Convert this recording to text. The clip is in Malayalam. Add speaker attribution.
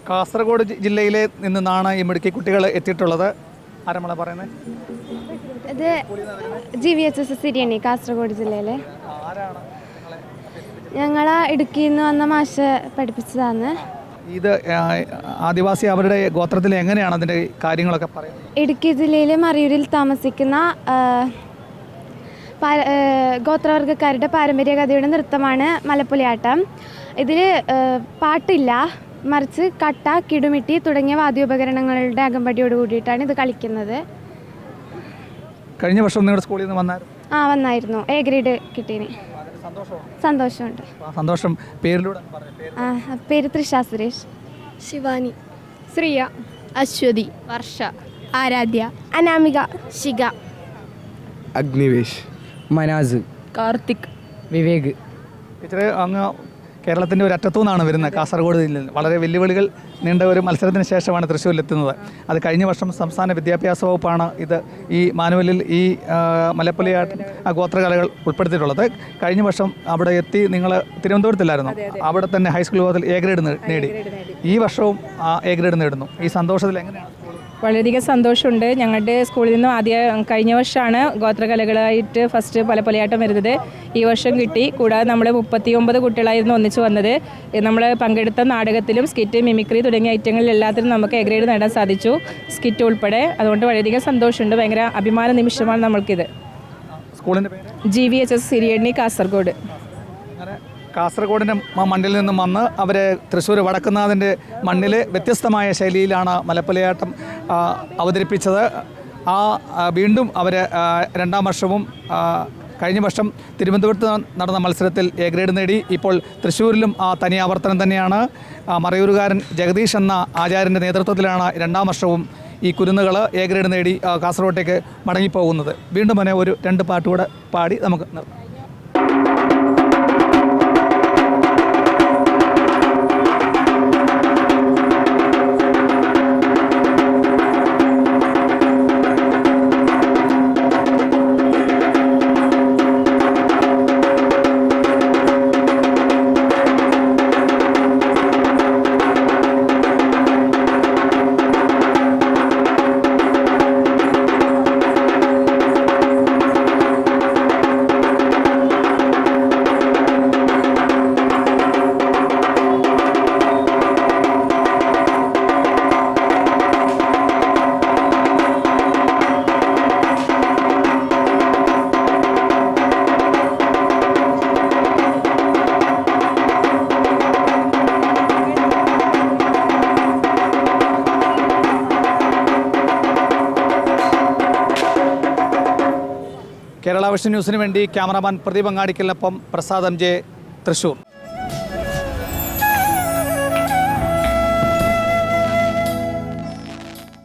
Speaker 1: കാസർഗോഡ് ജില്ലയിലെ നിന്നാണ് ഈ മിടുക്കി കുട്ടികൾ എത്തിയിട്ടുള്ളത്. ആരമ്മളെ പറയുന്നത്?
Speaker 2: ഇത് GVHS സിരിയണി, കാസർഗോഡ് ജില്ലയിലെ. ഞങ്ങൾ ഇടുക്കിയിൽ നിന്ന് വന്ന മാഷ് പഠിപ്പിച്ചതാണ്.
Speaker 1: ഇത് ആദിവാസി അവരുടെ ഗോത്രത്തിൽ എങ്ങനെയാണ് അതിൻ്റെ കാര്യങ്ങളൊക്കെ പറയുന്നത്?
Speaker 2: ഇടുക്കി ജില്ലയിലെ മറയൂരിൽ താമസിക്കുന്ന ഗോത്രവർഗ്ഗക്കാരുടെ പാരമ്പര്യ കഥയുടെ നൃത്തമാണ് മലപ്പുലിയാട്ടം. ഇതിൽ പാട്ടില്ല, മറിച്ച് കട്ട, കിടുമിട്ടി തുടങ്ങിയ വാദ്യോപകരണങ്ങളുടെ അകമ്പടിയോട് കൂടിയിട്ടാണ് ഇത് കളിക്കുന്നത്.
Speaker 1: കഴിഞ്ഞ വർഷം നിങ്ങളുടെ സ്കൂളിൽ നിന്ന് വന്നായിരുന്നു?
Speaker 2: വന്നായിരുന്നു. A ഗ്രേഡ് കിട്ടീന്. സന്തോഷമുണ്ട്.
Speaker 1: സന്തോഷം. പേരിലൂടെ
Speaker 2: പേര് തൃഷ സുരേഷ്.
Speaker 3: ശിവാനി.
Speaker 4: ശ്രീയ.
Speaker 3: അശ്വതി.
Speaker 4: വർഷ.
Speaker 3: ആരാധ്യ.
Speaker 2: അനാമിക.
Speaker 3: ശിഖ.
Speaker 5: അഗ്നിവേഷ്.
Speaker 6: മനാസ്.
Speaker 4: കാർത്തിക്.
Speaker 6: വിവേക്.
Speaker 1: ടീച്ചറെ, അങ്ങ് കേരളത്തിൻ്റെ ഒരു അറ്റത്തു നിന്നാണ് വരുന്നത്. കാസർഗോഡ് ജില്ലയിൽ വളരെ വെല്ലുവിളികൾ നീണ്ട ഒരു മത്സരത്തിന് ശേഷമാണ് തൃശ്ശൂരിലെത്തുന്നത്. അത് കഴിഞ്ഞ വർഷം സംസ്ഥാന വിദ്യാഭ്യാസ വകുപ്പാണ് ഈ മാനുവലിൽ ഈ മലപ്പുലിയാട്ട ഗോത്രകലകൾ ഉൾപ്പെടുത്തിയിട്ടുള്ളത്. കഴിഞ്ഞ വർഷം അവിടെ എത്തി നിങ്ങൾ തിരുവനന്തപുരത്തില്ലായിരുന്നു? അവിടെ തന്നെ ഹൈസ്കൂൾ വിഭാഗത്തിൽ A ഗ്രേഡ് നേടി. ഈ വർഷവും A ഗ്രേഡ് നേടുന്നു. ഈ സന്തോഷത്തിൽ എങ്ങനെയാണ്?
Speaker 4: വളരെയധികം സന്തോഷമുണ്ട്. ഞങ്ങളുടെ സ്കൂളിൽ നിന്നും കഴിഞ്ഞ വർഷമാണ് ഗോത്രകലകളായിട്ട് ഫസ്റ്റ് പലയാട്ടം വരുന്നത്. ഈ വർഷം കിട്ടി. കൂടാതെ നമ്മൾ 39 കുട്ടികളായിരുന്നു ഒന്നിച്ച് വന്നത്. നമ്മൾ പങ്കെടുത്ത നാടകത്തിലും സ്കിറ്റ്, മിമിക്രി തുടങ്ങിയ ഐറ്റങ്ങളിൽ എല്ലാത്തിനും നമുക്ക് A ഗ്രേഡ് നേടാൻ സാധിച്ചു, സ്കിറ്റ് ഉൾപ്പെടെ. അതുകൊണ്ട് വളരെയധികം സന്തോഷമുണ്ട്. ഭയങ്കര അഭിമാന നിമിഷമാണ് നമ്മൾക്കിത്.
Speaker 1: സ്കൂളിൻ്റെ പേര്?
Speaker 4: GVHS സിരിയണി, കാസർഗോഡ്.
Speaker 1: കാസർഗോഡിൻ്റെ മണ്ണിൽ നിന്നും വന്ന് അവർ തൃശ്ശൂർ വടക്കുന്നാഥിൻ്റെ മണ്ണിൽ വ്യത്യസ്തമായ ശൈലിയിലാണ് മലപ്പുലിയാട്ടം അവതരിപ്പിച്ചത്. വീണ്ടും അവർ രണ്ടാം വർഷവും കഴിഞ്ഞ വർഷം തിരുവനന്തപുരത്ത് നടന്ന മത്സരത്തിൽ A ഗ്രേഡ് നേടി. ഇപ്പോൾ തൃശ്ശൂരിലും തനി ആവർത്തനം തന്നെയാണ്. മറയൂരുകാരൻ ജഗദീഷ് എന്ന ആചാര്യൻ്റെ നേതൃത്വത്തിലാണ് രണ്ടാം വർഷവും ഈ കുരുന്നുകൾ A ഗ്രേഡ് നേടി കാസർഗോട്ടേക്ക് മടങ്ങിപ്പോകുന്നത്. വീണ്ടും തന്നെ ഒരു 2 പാട്ടുകൂടെ പാടി നമുക്ക് നിർത്താം. കേരള വിഷൻ ന്യൂസിന് വേണ്ടി ക്യാമറാമാൻ പ്രദീപ് അങ്ങാടിക്കലിനൊപ്പം പ്രസാദ് MJ, തൃശ്ശൂർ.